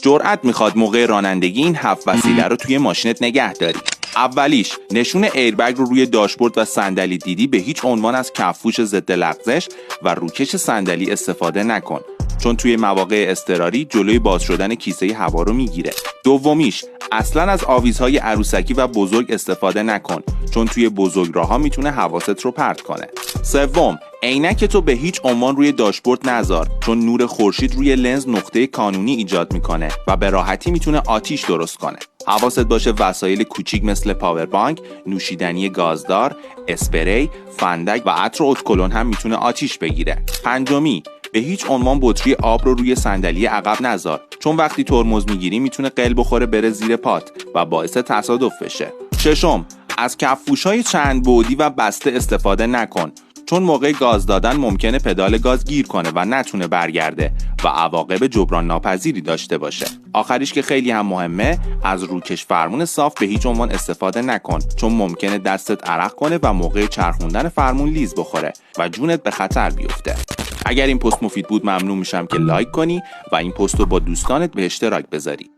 جرأت میخواد موقع رانندگی این 7 وسیله رو توی ماشینت نگه داری. اولیش، نشون ایربگ رو روی داشبورد و صندلی دیدی به هیچ عنوان از کفپوش ضد لغزش و روکش صندلی استفاده نکن، چون توی مواقع اضطراری جلوی باز شدن کیسه هوا رو میگیره. دومیش، اصلا از آویزهای عروسکی و بزرگ استفاده نکن، چون توی بزرگراه‌ها میتونه حواست رو پرت کنه. سوم، عینک تو به هیچ عنوان روی داشبورد نذار، چون نور خورشید روی لنز نقطه کانونی ایجاد میکنه و به راحتی میتونه آتیش درست کنه. حواست باشه وسایل کوچیک مثل پاور بانک، نوشیدنی گازدار، اسپری، فندک و عطر و اتکلون هم میتونه آتیش بگیره. پنجمی، به هیچ عنوان بطری آب رو روی صندلی عقب نذار، چون وقتی ترمز میگیری میتونه قل بخوره بره زیر پات و باعث تصادف بشه. ششم، از کفپوش‌های چند بعدی و بسته استفاده نکن، چون موقع گاز دادن ممکنه پدال گاز گیر کنه و نتونه برگرده و عواقب جبران ناپذیری داشته باشه. آخریش که خیلی هم مهمه، از روکش فرمون صاف به هیچ عنوان استفاده نکن، چون ممکنه دستت عرق کنه و موقع چرخوندن فرمون لیز بخوره و جونت به خطر بیفته. اگر این پست مفید بود ممنون میشم که لایک کنی و این پست رو با دوستانت به اشتراک بذاری.